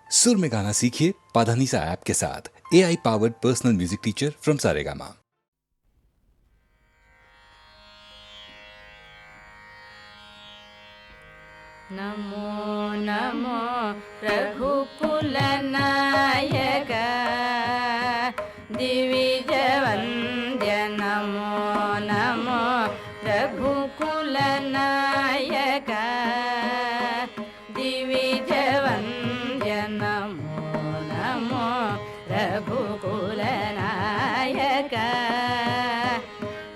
सुर में गाना सीखिए पाधानीसा ऐप के साथ। AI powered personal music teacher from Saregama. Namo Namo रघुकुल नायक दिविज वन्द्य नमो नमो रघुकुल नायक दिविज वन्द्य नमो नमो रघुकुल नायक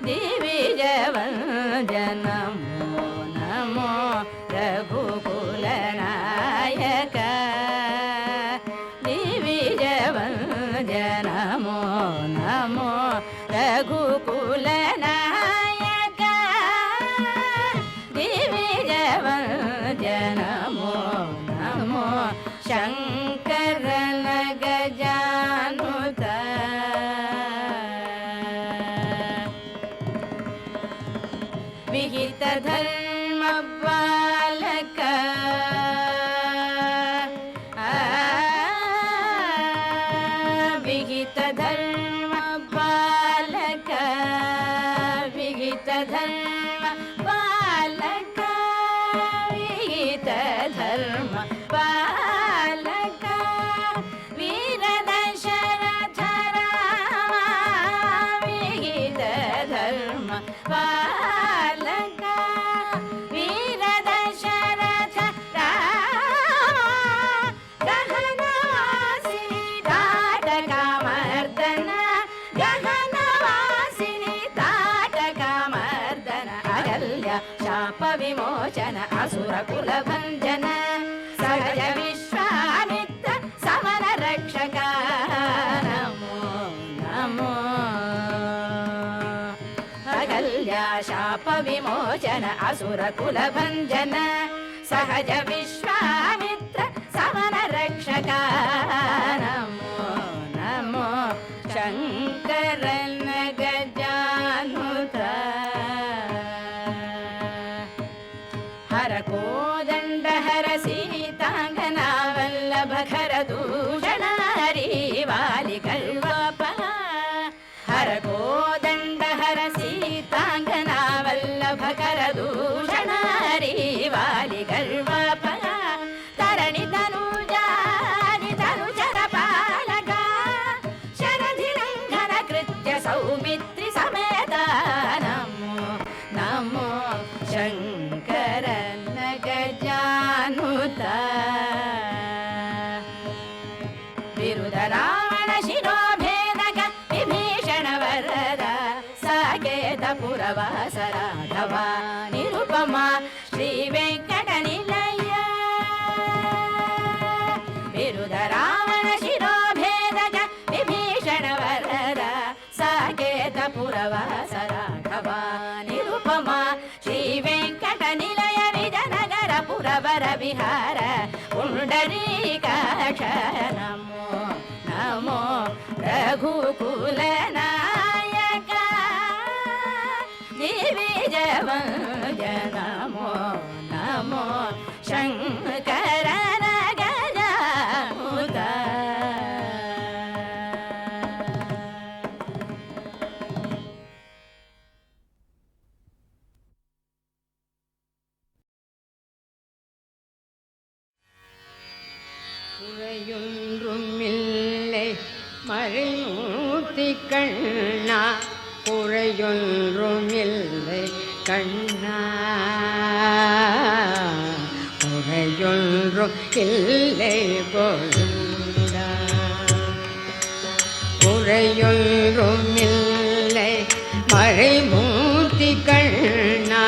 दिविज वन्द्य नमो नमो रघुकुल नायक दिविज वन्द्य नमो नमो रघुकुल नायक दिविज वन्द्य नमो नमो शङ्करन गजानुत विहित धर्म बालक विहित धर्म बालक विहित धर्म बालक विहित धर्म बालक वीर दशरथ राम विहित धर्म बालक वीर दशरथ राम गहनवासिनी ताटकामर्दन गहनवासिनी ताटकामर्दन अगल्य शाप विमोचन असुरकुल भञ्जन सहज विश्वामित्र समर रक्षक नमो नमो अगल्य शाप विमोचन असुरकुल भञ्जन सहज विश्वामित्र समर रक्षक नमो नमो शङ्करन गजानुत हर कोदण्ड हर सीताङ्गना वल्लभ खरदूषण हरि वालि कल्वापः हर कोदण्ड हर सीताङ्गना वल्लभ खरदूषण हरि वालि कल्वापः तरणि तनुजानि तनुचर पालक शरधिरङ्घन कृत्य सौमित्रि समेत नमो नमो शङ्करन गजानुत विरुद रावण शिरोभेदक विभीषण वरद साकेत पुरवास राघव निरुपमा श्रीवेङ्कटनिलय विरुद रावण शिरोभेदक विभीषण वरद साकेत पुरवास राघव निरुपमा श्रीवेङ्कटनिलय विजयनगर पुरवर विहार पुण्डरीकाक्ष नमो नमो रघुकुल नायक दिविज वन्द्य नमो नमो शङ्करन गजानुत குறையொன்றுமில்லை மறைமூர்த்தி கண்ணா குறையொன்றுமில்லை கண்ணா குறையொன்றும் இல்லை பொருந்தா குறையொன்றுமில்லை மறைமூர்த்தி கண்ணா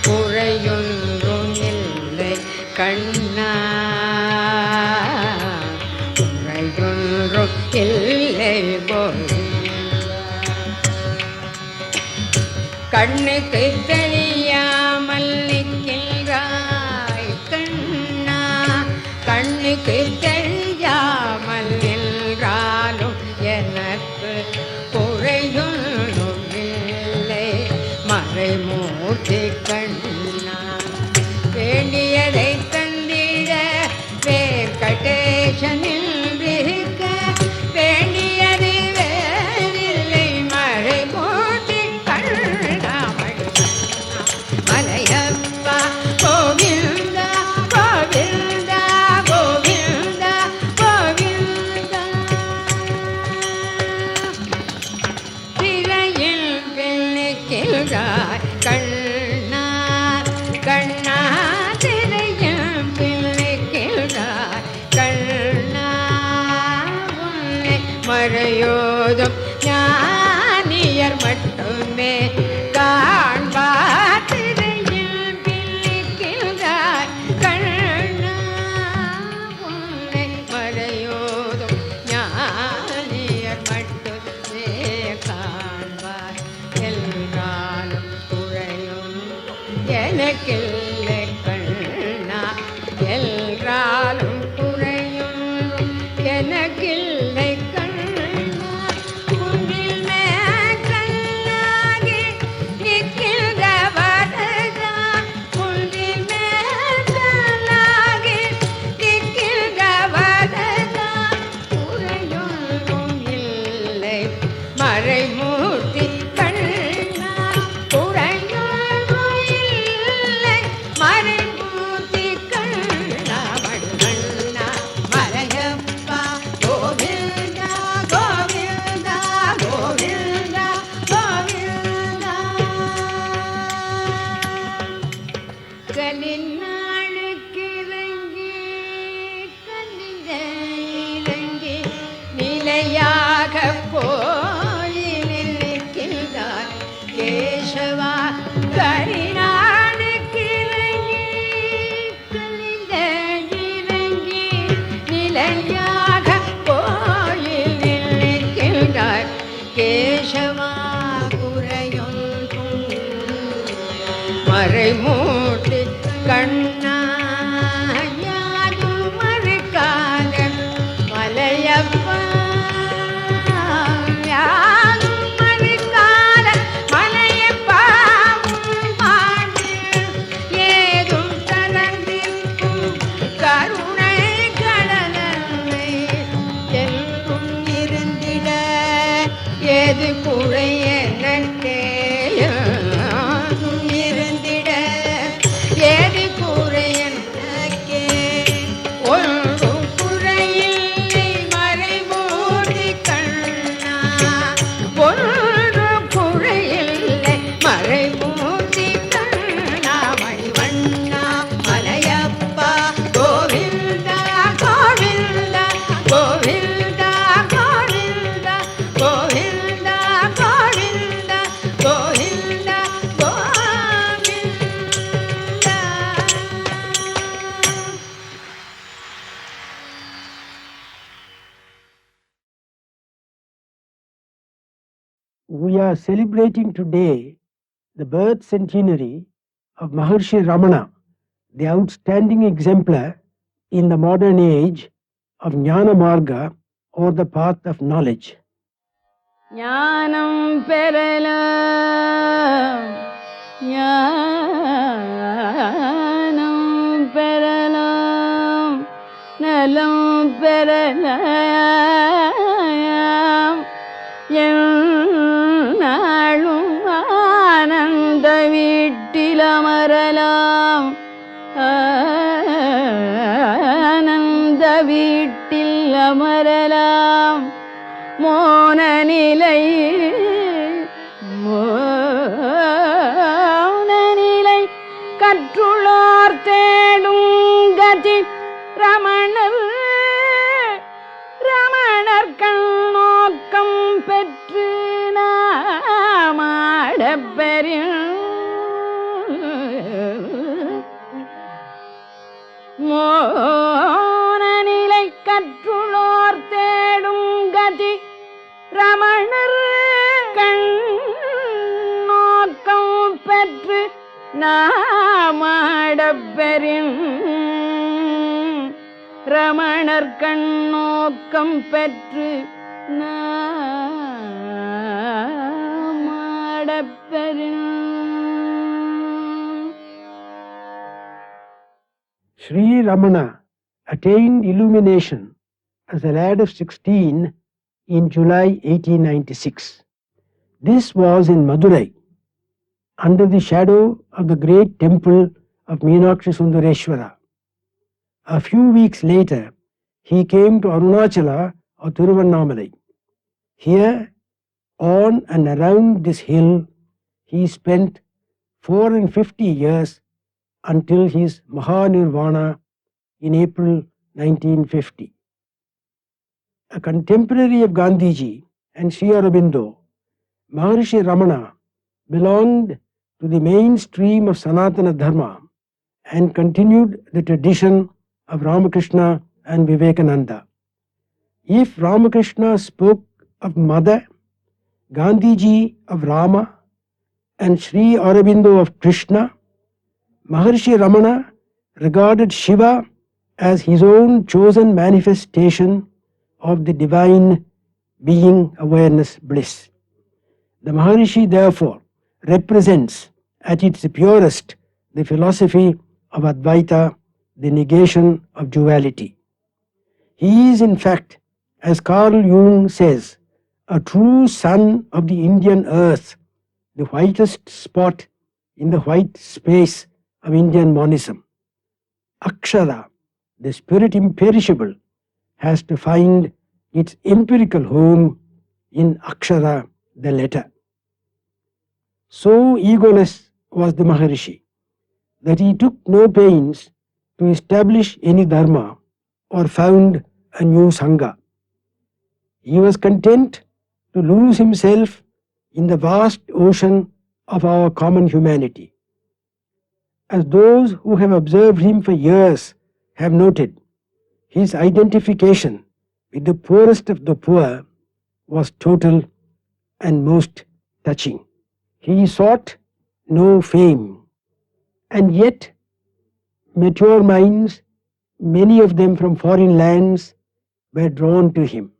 குறையொன்றும் இல்லை கண்ணா குறையொன்றும் இல்லை பொருந்தா கண்ணுக்கு தெரியாமல் நிற்கின்றாய் கண்ணா கண்ணுக்கு தெரியாமல் நின்றாலும் எனக்கு குறையொன்றும் இல்லை மறைமூர்த்தி கண்ணா வேண்டியதை தந்திட வெங்கடேசனே மறையோதும் ஞானியர் மட்டுமே காண்பார் திரையில் பிள்ளைக்கின்றாய் கண்ணா உன்னை மறையோதும் ஞானியர் மட்டுமே காண்பார் எல்லாரும் குழையும் எனக்கில்லை கண்ணா எல்லாரும் குறையும் எனக்கில்லை கண்ணா குன்றில் மேற்கல்லாகி நிற்கின்ற வரதா குன்றில் மேற்கல்லாகி நிற்கின்ற வரதா குறையொன்றும் இல்லை மறைமூர்த்தி கண்ணா குறையொன்றும் இல்லை மறைமூர்த்தி கண்ணா மணிவண்ணா மலையப்பா கோவிந்தா கோவிந்தா கோவிந்தா கோவிந்தா கலிநாளுக்கு இறங்கி கலிந்த இறங்கி நிலையாக கோயிலில் நிற்கின்றார் கேசவா கலிநாளுக்கு இறங்கி கலிந்த இறங்கி நிலையாக கோயிலில் நிற்கின்றார் கேசவா குறையும் மறைமூட்டி கண்ணா யாரும் மறுக்காத மலையப்பா யாரும் மறுக்காத மலையப்பா உன் பாண்டில் ஏதும் கலந்திருக்கும் கருணை கடலன்னை என்றும் இருந்திட ஏது குறை எனக்கே இருந்திட ஏது குறை எனக்கே ஒன்றும் குறையில்லை மறைமூடி கண்ணா ஒன்றும் குறையில்லை மறைமூடி கண்ணா மணிவண்ணா Malayappa Govinda Govinda Govinda Govinda Govinda Govinda Govinda Govinda We are celebrating today the birth centenary of Maharshi Ramana, the outstanding exemplar in the modern age of Jnana Marga or the path of knowledge. ஞானம் பெறலாம் ஞானம் பெறலாம் நலம் பெறலாம் எந்நாளும் ஆனந்த வீட்டில் அமரலாம் ஆனந்த வீட்டில் அமரலாம் மோன நிலை மோன நிலை கற்றுள்ளார் தேடும் கதி ரமணர் ரமணர் கண்ணோக்கம் பெற்று நாமாடப் மோன நிலை கற்றுளோர் தேடும் கதி ரமணர் கண்ணோக்கம் பெற்று நாமாடப்பெறின் ரமணர் கண்ணோக்கம் பெற்று நாமாடப்பெறின் Sri Ramana attained illumination as a lad of 16 in July 1896. This was in Madurai, under the shadow of the great temple of Meenakshi Sundareshwara. A few weeks later, he came to Arunachala or Tiruvannamalai. Here, on and around this hill, he spent 450 years until his Mahanirvana in April 1950. a contemporary of Gandhiji and Sri Aurobindo, Maharishi Ramana belonged to the mainstream of Sanatana Dharma and continued the tradition of Ramakrishna and Vivekananda. If Ramakrishna spoke of Mother, Gandhiji of Rama, and Sri Aurobindo of Krishna, Maharishi Ramana regarded Shiva as his own chosen manifestation of the divine being awareness bliss. The Maharishi therefore represents at its purest the philosophy of Advaita, the negation of duality. He is in fact, as Carl Jung says, a true son of the Indian earth, the whitest spot in the white space of Indian monism. Akshara, the spirit imperishable, has to find its empirical home in Akshara, the letter. So egoless was the Maharishi that he took no pains to establish any dharma or found a new sangha. He was content to lose himself in the vast ocean of our common humanity. As those who have observed him for years have noted, his identification with the poorest of the poor was total and most touching. He sought no fame, and yet mature minds, many of them from foreign lands, were drawn to him.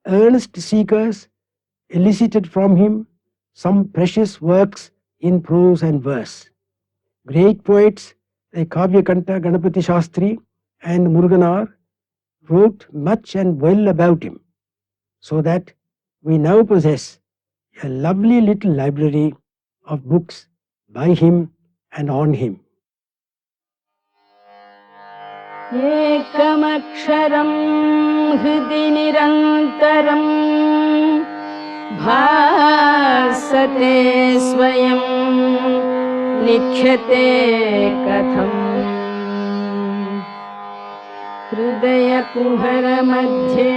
Earnest seekers elicited from him some precious works in prose and verse. Great poets like Kavyakanta, Ganapati Shastri and Muruganar wrote much and well about him, so that we now possess a lovely little library of books by him and on him. एकमक्षरं हृदि निरन्तरं भासते स्वयं लिख्यते कथम् हृदयकुहरमध्ये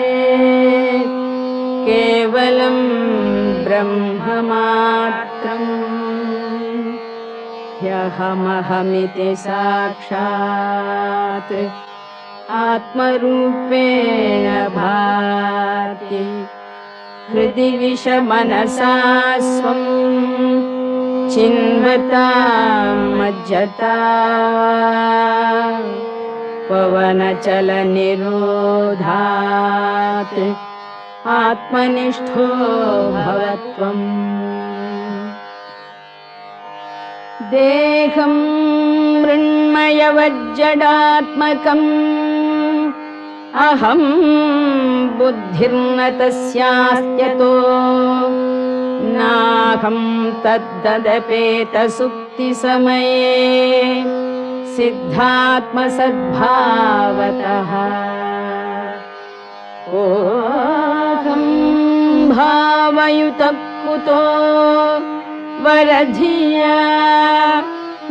केवलं ब्रह्ममात्रम् ह्यहमहमिति साक्षात् आत्मरूपेण भाति हृदि विषमनसा स्वं चिन्वतां मज्जता पवनचलनिरोधात् आत्मनिष्ठो भवत्वम् देहं मृण्मयवज्जडात्मकम् अहं बुद्धिर्न तस्यास्त्यतो नाहं तद्ददपेतसुप्तिसमये सिद्धात्मसद्भावतः ओहं भावयुतः कुतो वरधिया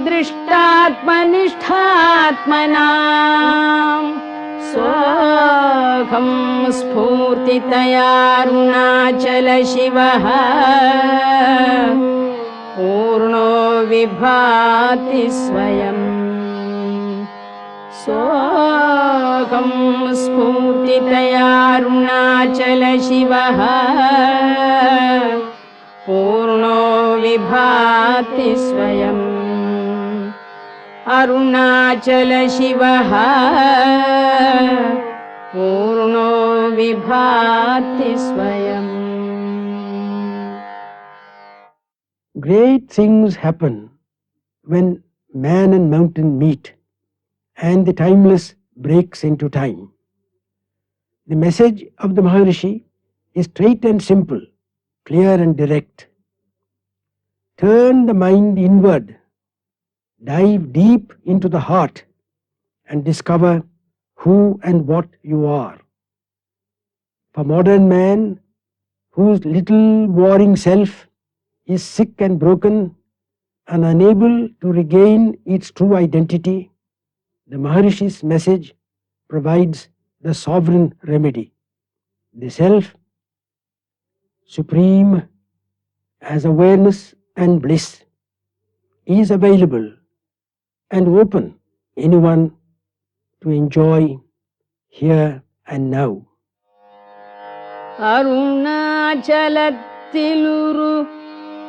दृष्टात्मनिष्ठात्मना सोऽहं स्फूर्तितयारुणाचलशिवः पूर्णो विभाति स्वयम् सोऽहं स्फूर्तितयारुणाचलशिवः पूर्णो विभाति स्वयम् अरुणाचलशिवः पूर्णो विभाति स्वयम्. Great things happen when man and mountain meet and the timeless breaks into time. The message of the Maharishi is straight and simple, clear and direct. Turn the mind inward, dive deep into the heart and discover who and what you are. For modern man, whose little warring self is sick and broken and unable to regain its true identity, the Maharishi's message provides the sovereign remedy. The Self, supreme as awareness and bliss, is available and open anyone to enjoy here and now. அருணாச்சலத்திலுரு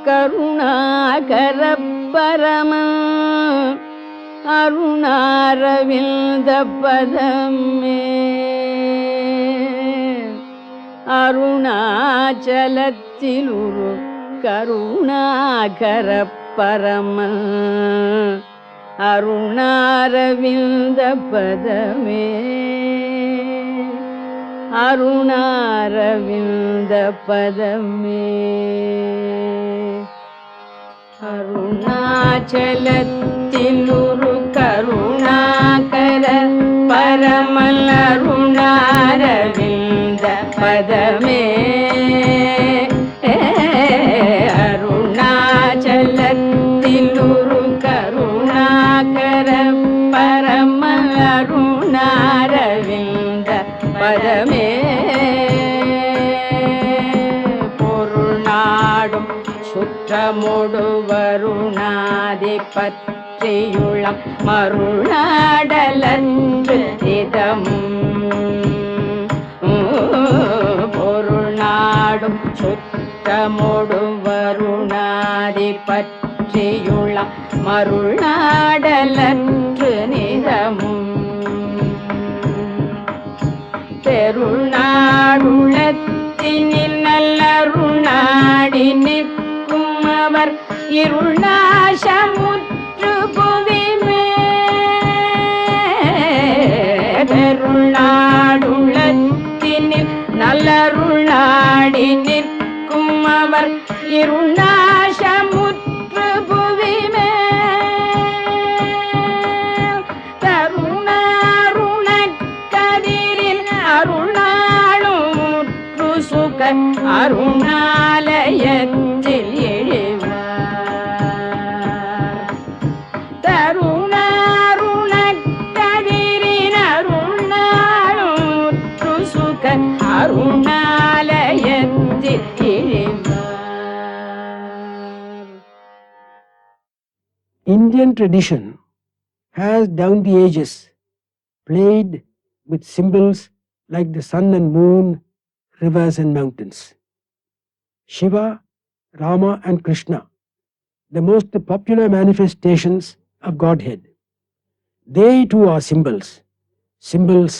Karunakara பரம அருணாரவிந்த பதமே அருணாச்சலத்திலுரு கருணாகர பரம அருணாரவிந்த பதமே அருணாரவிந்த பதமே அருணாச்சலத்திலுரு கருணாகர பரமல் அருணாரவிந்த பதமே அருணாச்சலத்திலுரு கருணாகர பரமல் அருணாரவிந்த பதமே பொருநாடும் சுற்றமொடு வருணாதி பற்றியுளம் மருளாடலன்று இதமும் பொருநாடும் சுற்றமொடு வருணாதி பற்றியுளம் மருளாடலன்று நிதமும் பெருநாடுளத்தினில் நல்லருளாடி நிற்கும் அவர் இருள்நாசமுற்று புவிமே பெருநாடுளத்தினில் நல்லருளாடி நிற்கும் அவர் இருள்நாசமுற்று புவிமே அருணாலயத்தில் எழுவார் தருணாருணக்கதிரின் அருணாளுற்று சுக அருணாலயத்தில் எழுவார். Indian tradition has down the ages played with symbols like the sun and moon, rivers and mountains. Shiva, Rama and Krishna, the most popular manifestations of Godhead. They too are symbols, symbols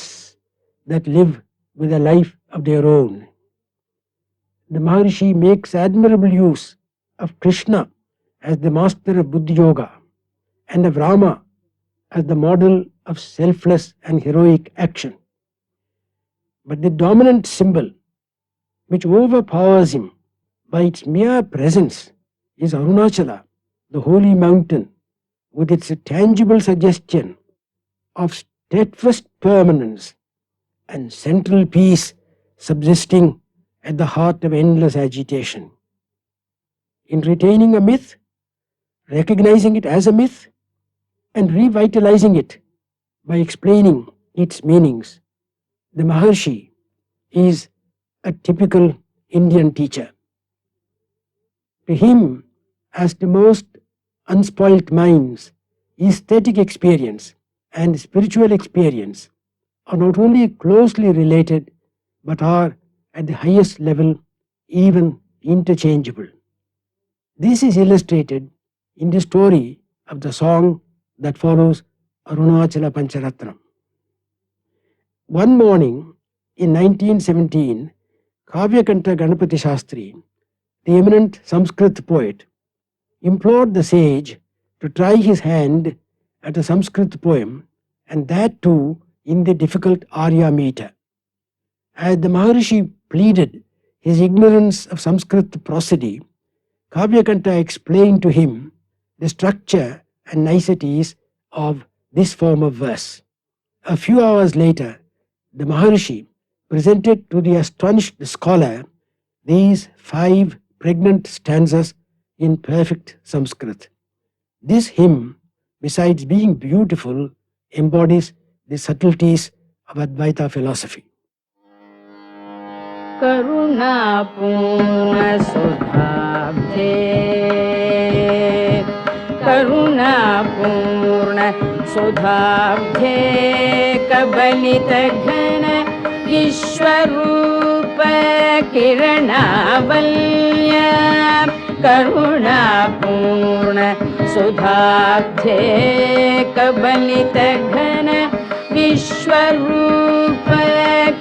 that live with a life of their own. The Maharishi makes admirable use of Krishna as the master of Buddha Yoga and of Rama as the model of selfless and heroic action. But the dominant symbol which overpowers him by its mere presence is Arunachala, the holy mountain, with its tangible suggestion of steadfast permanence and central peace subsisting at the heart of endless agitation. In retaining a myth, recognizing it as a myth, and revitalizing it by explaining its meanings, the Maharshi is a typical Indian teacher. To him, as to most unspoilt minds, aesthetic experience and spiritual experience are not only closely related but are at the highest level even interchangeable. This is illustrated in the story of the song that follows Arunachala Pancharatnam. One morning in 1917, Kavyakanta Ganapati Shastri, the eminent Sanskrit poet, implored the sage to try his hand at a Sanskrit poem, and that too in the difficult Arya meter. As the Maharishi pleaded his ignorance of Sanskrit prosody, Kavyakanta explained to him the structure and niceties of this form of verse. A few hours later, the Maharishi presented to the astonished scholar these 5 pregnant stanzas in perfect Sanskrit. This hymn, besides being beautiful, embodies the subtleties of Advaita philosophy. करुणापूर्णसुधाब्धे करुणापूर्णसुधाब्धे कबलितघन विश्वरूप किरणावल्या करुणापूर्णसुधाब्धे कबलितघन विश्वरूप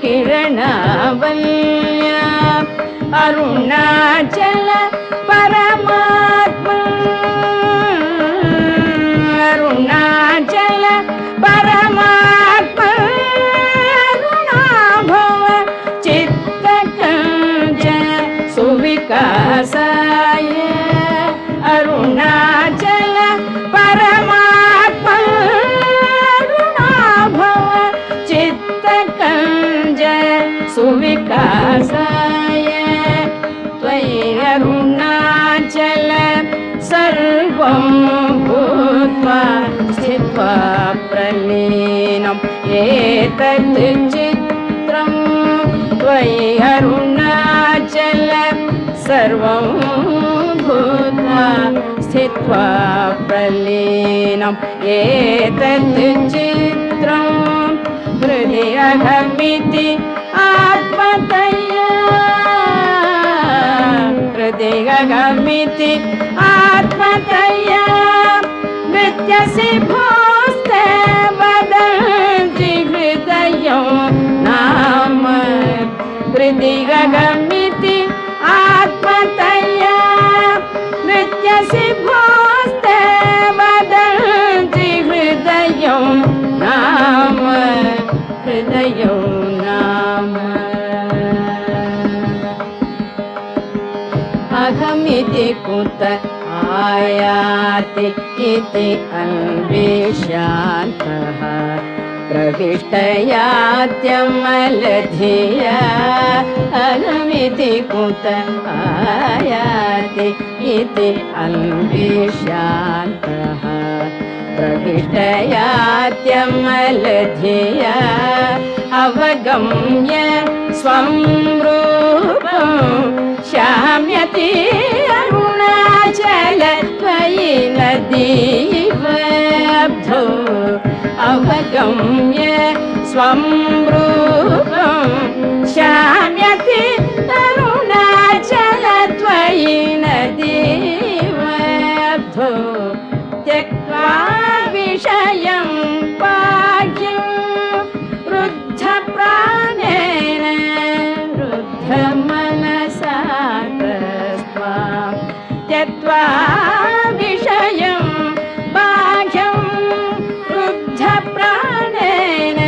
किरणावल्या अरुणाचल परमात्मा अरुणाचल परमात्मा अरुणाभव चित्तकञ्ज सुविकासाय अरुणाचल परमात्मा अरुणाभव चित्तकञ्ज सुविकासाय त्वयि अरुणाचल सर्वं भूत्वा स्थित्वा प्रलीनम् एतत् चित्रं त्वयि अरुणाचल सर्वं भूत्वा स्थित्वा प्रलीनम् एतत् चित्रं हृदयगमिति आत्मतया हृदयगमिति आत्मतया नृत्यसि भोस्ते वदन्ति हृदयो नाम हृदयगमिति आत्मतया नृत्यसि भोस्ते वदन्ति हृदयो नाम हृदयो नाम अहमिति कुत आयाति इति अन्वेष्यान्तः प्रविष्टयात्यमलधिया अहमिति कुत आयाति इति अन्वेष्यान्तः प्रविष्टयात्यमलधिया अवगम्य स्वं रूपं शाम्यति अरुणाचल त्वयि नदीवब्धो अवगम्य स्वं रूपं शाम्यति अरुणाचल त्वयि नदीवब्धो त्यक्त्वा विषयं पाह्यं रुद्धप्राणेन रुद्धमनसा त्यक्त्वा विषयं बाह्यं रुद्धप्राणेन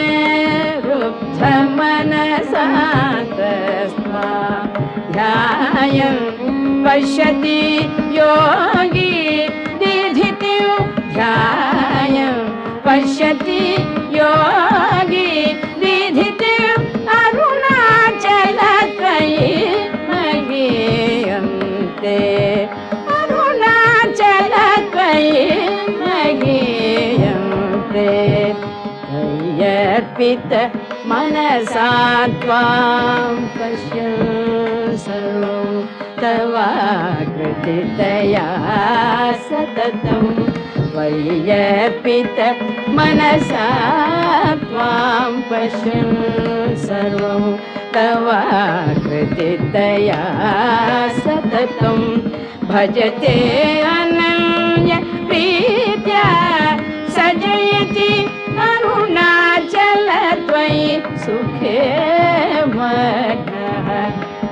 रुद्धमनसा तस्मा ध्यायं पश्यति योगी दीधितिं ध्यायं पश्यति योगी दीधितिं अरुणाचल त्वयि महीयन्ते अरुणाचल त्वयि महीयन्ते अर्पित मनसा त्वां पश्यन् सर्वं तवाकृतितया सततं त्वय्यर्पित मनसा त्वां पश्यन् सर्वं तवाकृतितया सततं भजते अनन्य प्रीत्या सजयति अरुणाचल त्वयि सुखे मग्नः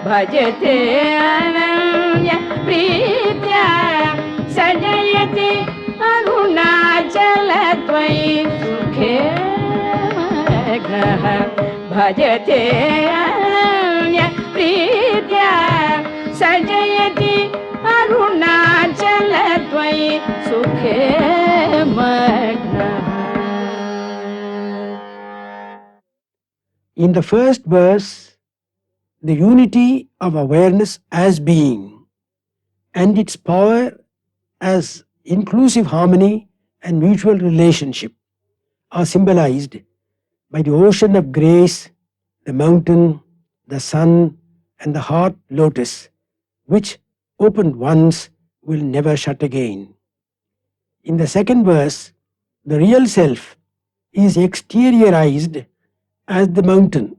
भजते अनन्य प्रीत्या सजयति अरुणाचल त्वयि सुखे मग्नः भजते अनन्य प्रीत्या सजयति अरुणाचल त्वयि सुखे मग्नः. In the first verse, the unity of awareness as being and its power as inclusive harmony and mutual relationship are symbolized by the ocean of grace, the mountain, the sun, and the heart lotus, which opened once will never shut again. In the second verse, the real self is exteriorized as the mountain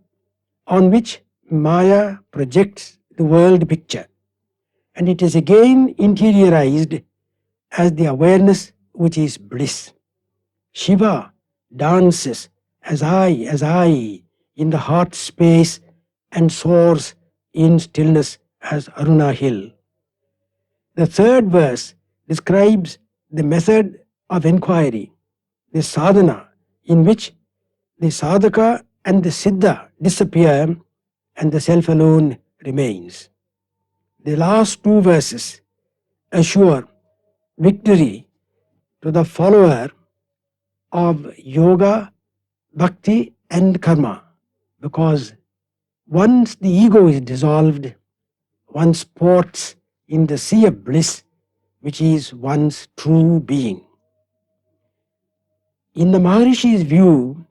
on which Maya projects the world picture, and it is again interiorized as the awareness which is bliss. Shiva dances as I in the heart space and soars in stillness as Aruna Hill. The third verse describes the method of inquiry, the sadhana, in which the sadhaka and the siddha disappear and the self alone remains. The last two verses assure victory to the follower of yoga, bhakti and karma, because once the ego is dissolved, one sports in the sea of bliss, which is one's true being. In the Maharishi's view,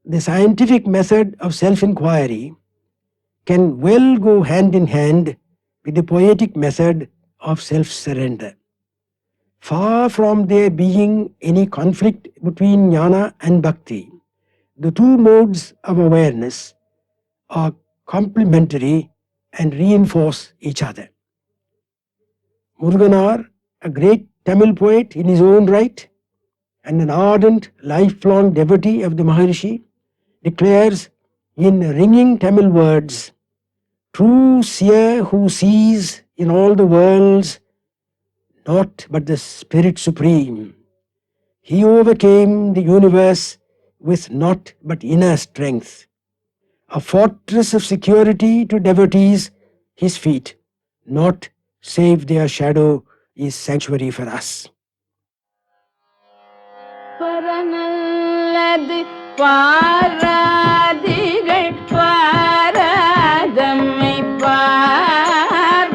the scientific method of self-inquiry can well go hand in hand with the poetic method of self-surrender. Far from there being any conflict between jnana and bhakti, the two modes of awareness are complementary and reinforce each other. Muruganar, a great Tamil poet in his own right and an ardent lifelong devotee of the Maharishi, declares in ringing Tamil words, "True seer who sees in all the worlds naught but the Spirit Supreme, he overcame the universe with naught but inner strength, a fortress of security to devotees, his feet, naught save their shadow is sanctuary for us." பரநல்லது பாராதிகள் பாராதம்மை பார்ப்பான்.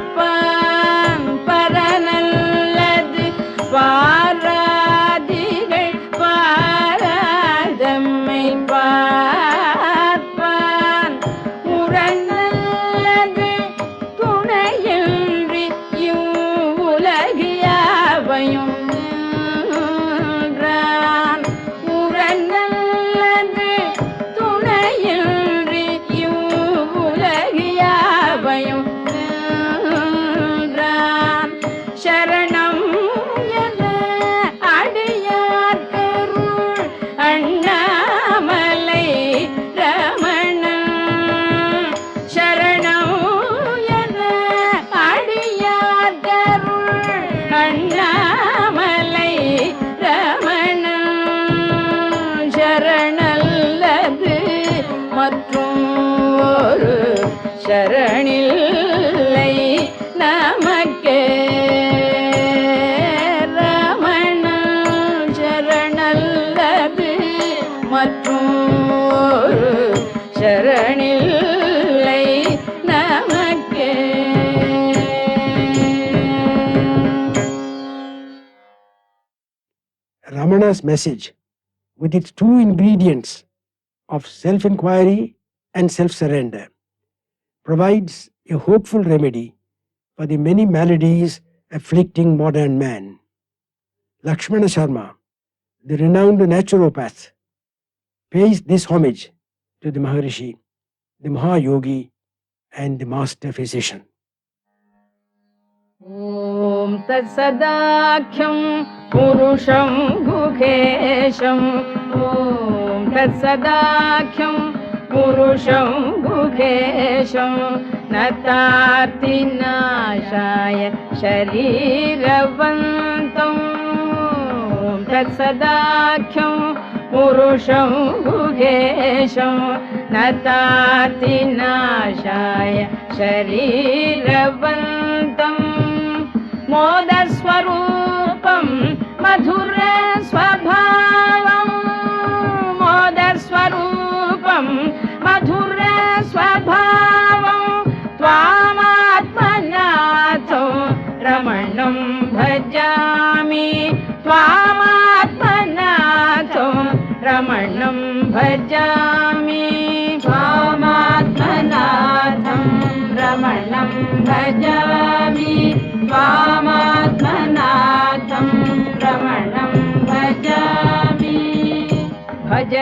பரநல்லது பாராதிகள் பாராதம்மை பார்ப்பான். உரநல்லது துணையின்றி இவ்வுலகியாவையும் சரணில்லை நமக்கே. ரமண சரணல்லது மற்றும் ஒரு சரணில்லை நமக்கே. Ramana's message, with its two ingredients of self-inquiry and self-surrender, provides a hopeful remedy for the many maladies afflicting modern man. Lakshmana Sharma, the renowned naturopath, pays this homage to the Maharishi, the Mahayogi and the master physician. ॐ तत्सदाख्यं पुरुषं गुहेशं. ॐ तत्सदाख्यं पुरुषं गुहेशं नतार्तिनाशाय शरीरवन्तं. तत्सदाख्यं पुरुषं गुहेशं नतार्तिनाशाय शरीरवन्तं. मोदस्वरूपं मधुरस्वभावं. मोदस्वरूपं मधुरस्वभावं त्वामात्मनाथो रमणं भजामि. त्वामात्मनाथो रमणं भजामि. त्वामात्मनाथं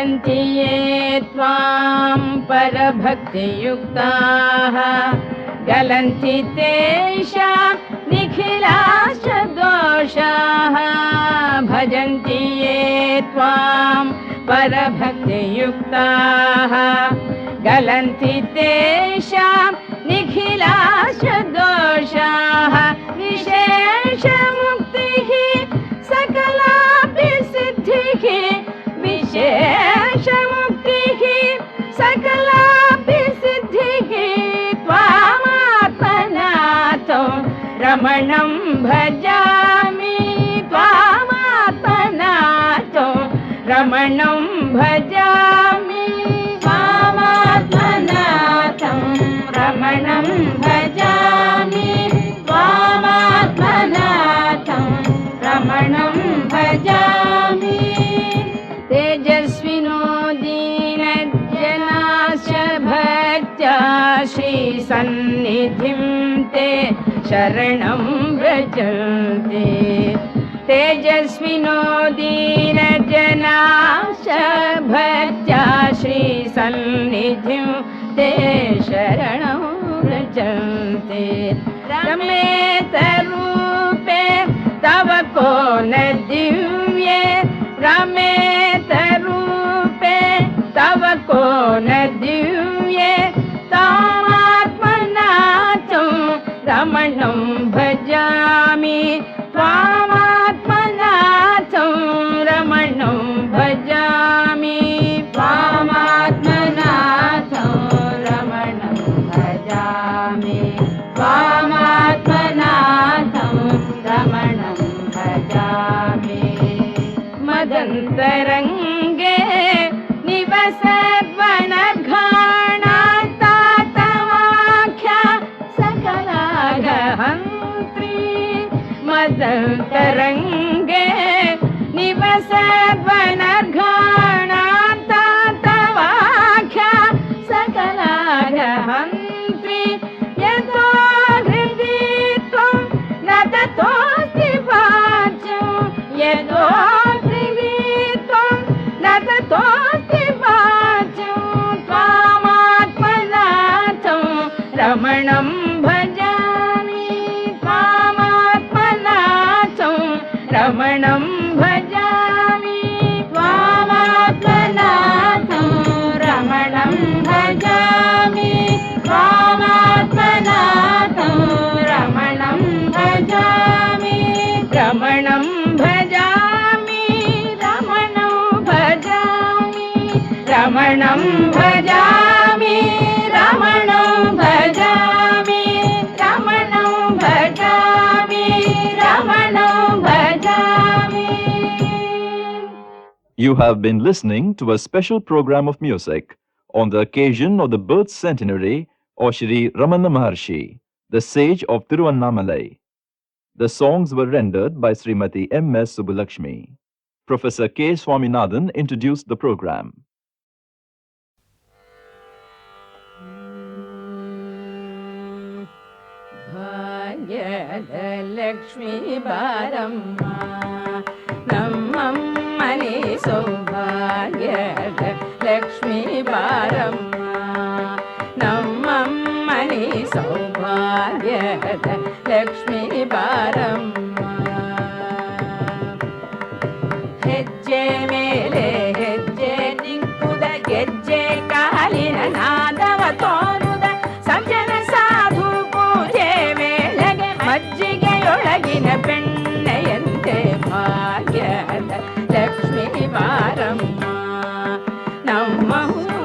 भजन्ति ये त्वां परभक्तियुक्ताः गलन्ति तेषां निखिलाश्च दोषाः भजन्ति ये त्वां परभक्तियुक्ताः गलन्ति तेषां निखिलाश्च दोषाः विशेषमुक्तिः सकलापि सिद्धिः विशेषमुक्तिः सकलापि सिद्धिः त्वामात्मनाथो रमणं भजामि त्वामात्मनाथो रमणं भजामि त्वामात्मनाथं रमणं भजामि त्वामात्मनाथं रमणं भजामि तेजस्विनो दीनजनाश्च भक्त्या श्रीसन्निधिं ते शरणं व्रजन्ति तेजस्विनो दीनजनाश्च भक्त्या श्रीसन्निधिं ते शरणं व्रजन्ति रमेतरूपे तव को न दिव्ये रमेतरूपे तव को न दिव्ये त्वामात्मनाथं रमणं भजामि त्वामात्मनाथं रमणं भजामि त्वामात्मनाथं रमणं भजामि त्वामात्मनाथं रमणं भजामि मदन्तरङ्गे निवसद्वनघाणातातवाख्या सकलागहन्त्री मदन्तरङ्गे निवसद्वनघाणातातवाख्या सकलागहन्त्री यतो हृदि त्वं न ततोऽस्ति वाच्यं यतो हृदि त्वं न ततोऽस्ति वाच्यं त्वामात्मनाथं रमणं भजामि त्वामात्मनाथं रमणं भजामि त्वामात्मनाथं रमणं भजामि त्वामात्मनाथं रमणं भजामि रमणं भजामि रमणं भजामि रमणं भजामि रमणं भजामि रमणं भजामि रमणं भजामि. You have been listening to a special program of music on the occasion of the birth centenary of Shri Ramana Maharshi, the sage of Tiruvannamalai. The songs were rendered by Srimati M.S. Subbulakshmi. Professor K. Swaminathan introduced the program. Bhagyalakshmi बारम्मा नम्मनि सौभाग्यलक्ष्मी बारम्मा नम्मनि सौभाग्यलक्ष्मी बारम्मा ಹೆಜ್ಜೆ ಮೇಲೆ ಹೆಜ್ಜೆ ನಿಂಕುದ ಗೆಜ್ಜೆ ಕಾಲಿನ ನಾದವ ತೋರುದ ಸಜ್ಜನ ಸಾಧು ಪೂಜೆ ವೇಳೆಗೆ ಮಜ್ಜಿಗೆಯೊಳಗಿನ ಬೆಣ್ಣೆಯಂತೆ ಭಾಗ್ಯದ ಲಕ್ಷ್ಮೀ ಬಾರಮ್ಮ ನಮ್ಮ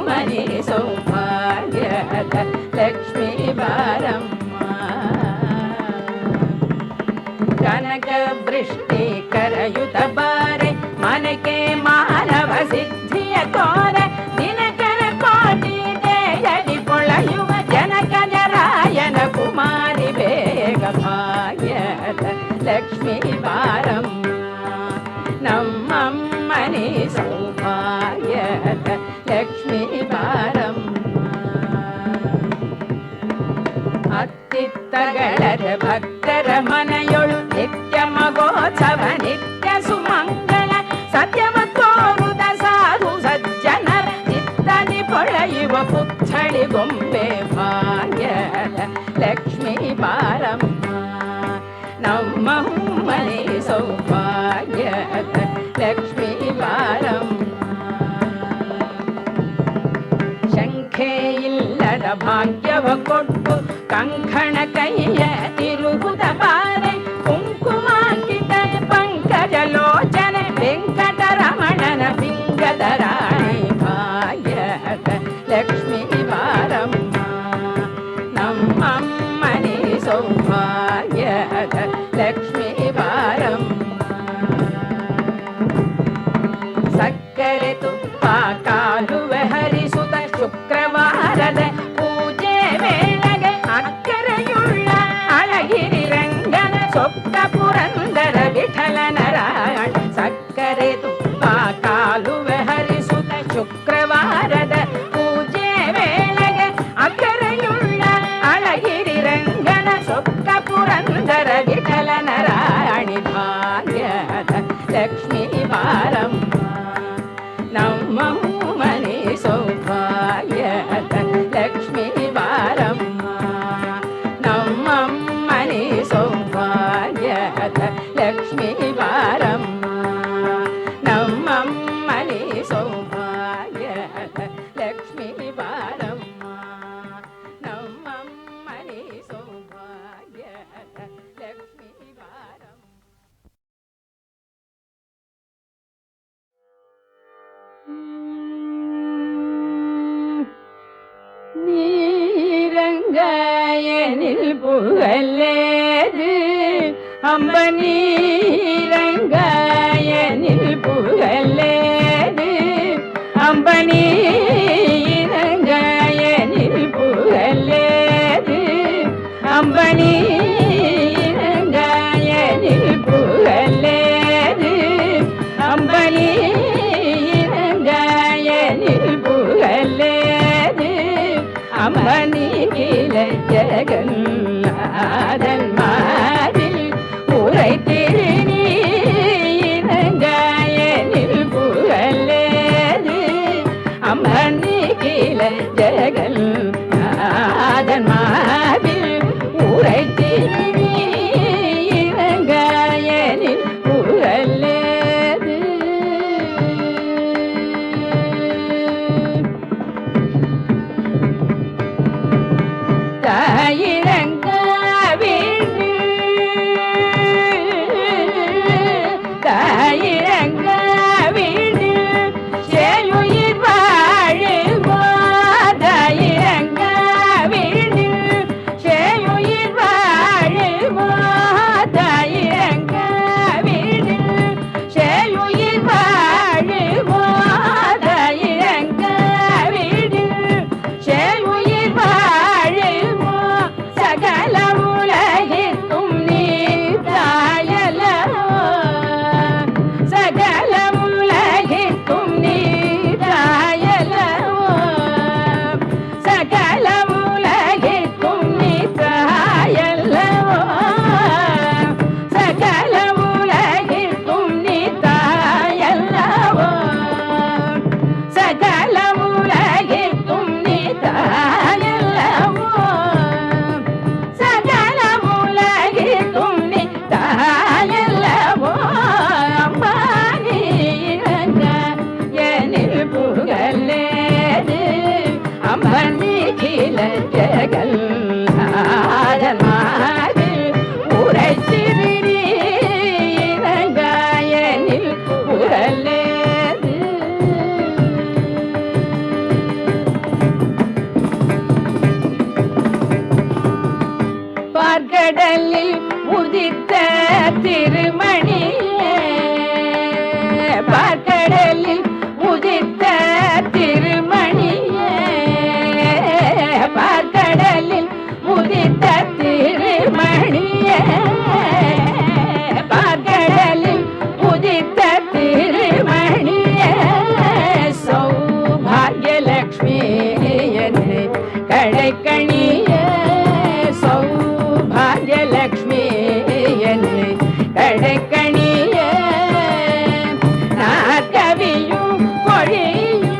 ಮನೆ ಸೌಭಾಗ್ಯದ ಲಕ್ಷ್ಮೀ ಬಾರಮ್ಮ ಕನಕ ವೃಷ್ಟಿ ಕರಯುತ ಬಾರೆ ಮನಕೆ ಮಾನವ ಸಿದ್ಧಿಯ ತೋರೆ ದಿನಕರ ಕೋಟಿ ದೇಯದಿ ಕೊಳೆಯುವ ಜನಕಜರಾಯನ ಕುಮಾರಿ ಬೇಗ ಭಾಗ್ಯದ ಲಕ್ಷ್ಮೀ ಬಾರಮ್ಮ ನಮ್ಮಮ್ಮನಿ ಸೌಭಾಗ್ಯದ ಲಕ್ಷ್ಮೀ ಬಾರಮ್ಮ ಅತ್ತಿತ್ತಗಳರ ಭಕ್ತರ ಮನೆಯೊಳು ನಿತ್ಯ ಮಗೋತ್ಸವ ನಿತ್ಯ ಸುಮಂಗಳ ಸತ್ಯವ ತೋರುದ ಸಾಧು ಸಜ್ಜ ಲಕ್ಷ್ಮೀ ಬಾರಮ್ಮ ನಮ್ಮಮ್ಮನೆ ಸೌಭಾಗ್ಯದ ಲಕ್ಷ್ಮೀ ಬಾರಮ್ಮ ಶಂಖೆ ಇಲ್ಲದ ಭಾಗ್ಯವ ಕೊಟ್ಟು ಕಂಕಣ ಕೈಯ ತಿರುಗುದ ಬಾರೆ ಕುಂಕುಮಾಂಕಿತ ಪಂಕಜಲೋಚನೆ ವೆಂಕಟರಮಣನ ಪಿಂಗದ ರಾಣಿ ಭಾಗ್ಯದ ಲಕ್ಷ್ಮೀ ಬಾರಮ್ಮ ನಮ್ಮಮ್ಮನೆ ಸೌಭಾಗ್ಯದ ಲಕ್ಷ್ಮೀ ಬಾರಮ್ಮ ಸಕ್ಕರೆ ತುಪ್ಪ ಕಾಲುವೆ ಹರಿಸುತ್ತ ಶುಕ್ರವಾರದ ಪೂಜೆ ವೇಳೆಗೆ ಅಕ್ಕರೆಯುಳ್ಳ ಅಳಗಿರಿ ರಂಗನ ಸೊಕ್ಕ ಪುರಂದರ ವಿಠಲನ ರಾಯಣ ಸಕ್ಕರೆ ತುಪ್ಪ ಕಾಲುವೆ ಹರಿಸುತ್ತ ಶುಕ್ರವಾರದ ಪೂಜೆ ವೇಳೆಗೆ ಅಕ್ಕರೆಯುಳ್ಳ ಅಳಗಿರಿ ರಂಗನ ಸೊಕ್ಕ ಪುರಂದರ ವಿಠಲನ ರಾಣಿ ಭಾಗ್ಯದ ಲಕ್ಷ್ಮೀ ಬಾರಮ್ಮ ನಮ್ಮಮ್ಮನೆ ಸೌಭಾಗ್ಯದ ಲಕ್ಷ್ಮೀ ಬಾರಮ್ಮ ನಮ್ಮಮ್ಮನೆ ಸೌಭಾಗ್ಯದ ಲಕ್ಷ್ಮೀ ಬಾರಮ್ಮ ನಮ್ಮಮ್ಮನೆ ಸೌಭಾಗ್ಯದ ಲಕ್ಷ್ಮೀ ಬಾರಮ್ಮ ನಮ್ಮಮ್ಮನೆ ಸೌಭಾಗ್ಯದ ಲಕ್ಷ್ಮೀ ಬಾರಮ್ಮ நீரங்காயனில் புகழேது அம்ப நீரங்காயனில் புகழேது அம்ப நீரங்காயனில் புகழேது அம்ப நீரங்காயனில் புகழேது அம்ப நீரங்காயனில் புகழேது அம்மணி கிள ஜெகநாதன் மாதில் உரை திருநீரங்காயனில் புகழேது அம்மணி கிள ஜெகநாதன் மாதில் உரை திருநீரங்காயனில் புகழேது பார்க்கடலில் உதித்த திருமணியே பார்க்கடலில் உதித்த திருமணியே பார்க்கடலில் உதித்த திருமணியே பார்க்கடலில் உதித்த திருமணியே சௌபாகியலக்ஷ்மி என்னை கடைக்கணியே சௌபாகியலக்ஷ்மி என்னை கடைக்கணியே நாற்கவியும் பொழியும்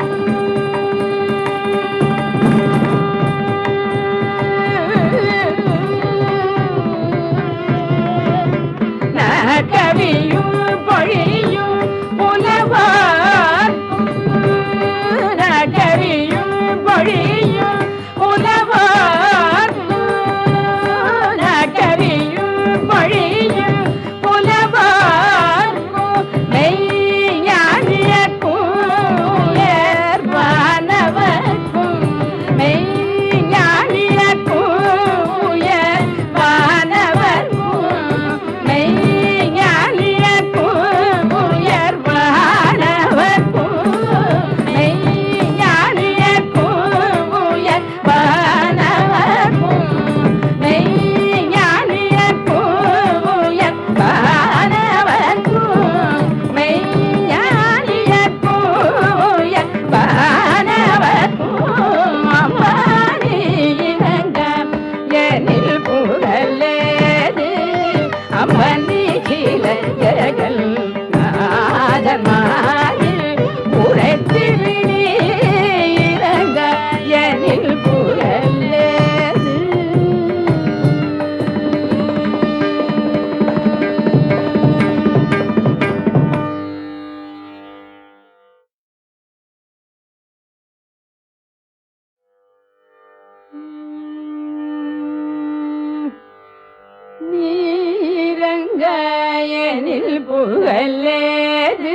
எனில் புகழேது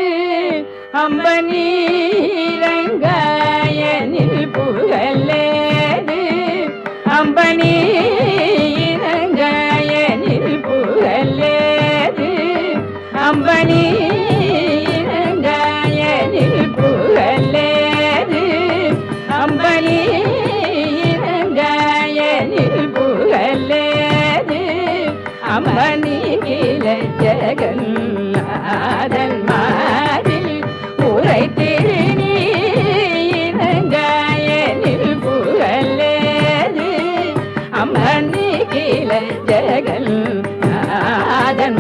அம்பனீரங்காயனில் புகழேது அம்பனீரங்காயனில் புகழேது அம்பனீரங்காயனில் புகழேது அம்பனீரங்காயனில் புகழேது அம்பனி கில ஜெகநாதன் மாதில் உரை திருநீரங்காயனில் புகழேது அம்பனி கில ஜெகநாதன்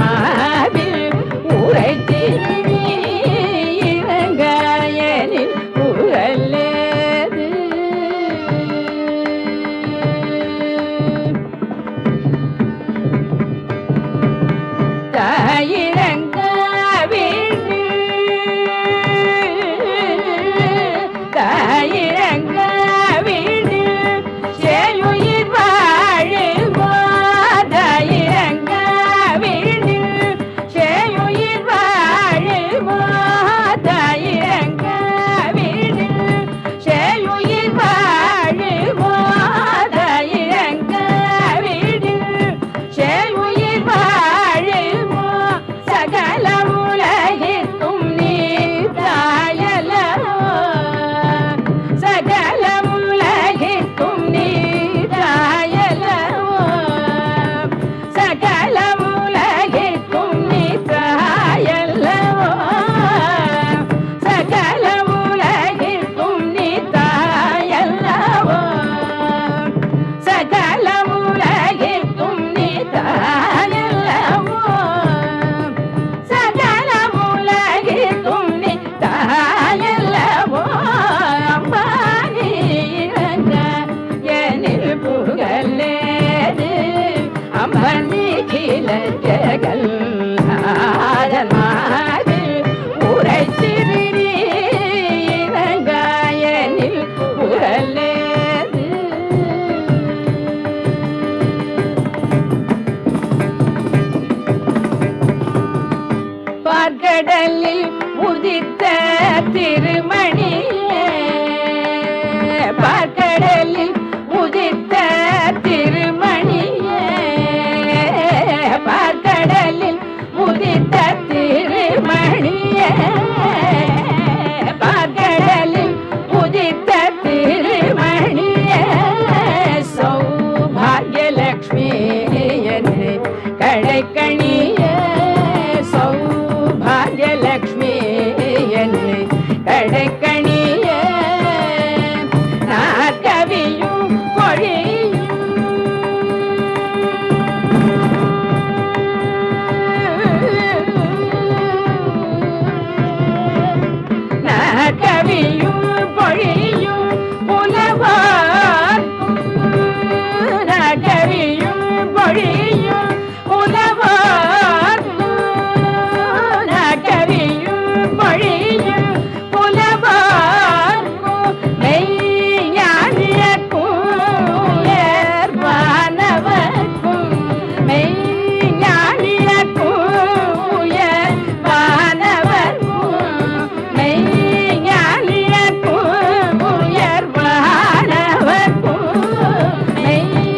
மாதில் உரை திருநீரங்காயனில் புகழேது தாயிரங்காவிடு தாயிரங்காவிடு சேயுயிர் வாழுமோ தாயிரங்காவிடு சேயுயிர் வாழுமோ தாயிரங்காவிடு சேயுயிர் வாழுமோ தாயிரங்காவிடு சேயுயிர் வாழுமோ சகல உலகிற்கும் நீ தாயலோ சகல உலகிற்கும் நீ தாயலோ சகல உலகிற்கும் நீ தாயல்லவோ சகல உலகிற்கும் நீ தாயல்லவோ சகல உலகிற்கும் நீ தாயல்லவோ சகல உலகிற்கும் நீ தாயல்லவோ அம்பனீரங்காயனில் புகழேது அம்பனி கில ஜெகநாதன் மாதில் உரை திருநீரங்காயனில் புகழேது பார்க்கடலில் உதித்த திருமணியே பார்க்கடலில் உதித்த திருமணியே பார்க்கடலில் உதித்த திருமணியே பார்க்கடலில் உதித்த திருமணியே சௌபாகியலக்ஷ்மி என்னை கடைக்கணியே சௌபாகியலக்ஷ்மி என்னை கடைக்கணியே நாற்கவியும் பொழியும் நாற்கவியும் பொழியும் புலவார்க்கும் நாற்கவியும் பொழியும் புலவார்க்கும் நாற்கவியும் பொழியும் புலவார்க்கும் மெய்ஞானியர்க்கும் உயர்வானவர்க்கும் மெய்ஞானியர்க்கும் உயர்வானவர்க்கும் மெய்ஞானியர்க்கும் உயர்வானவர்க்கும் மெய்ஞானியர்க்கும்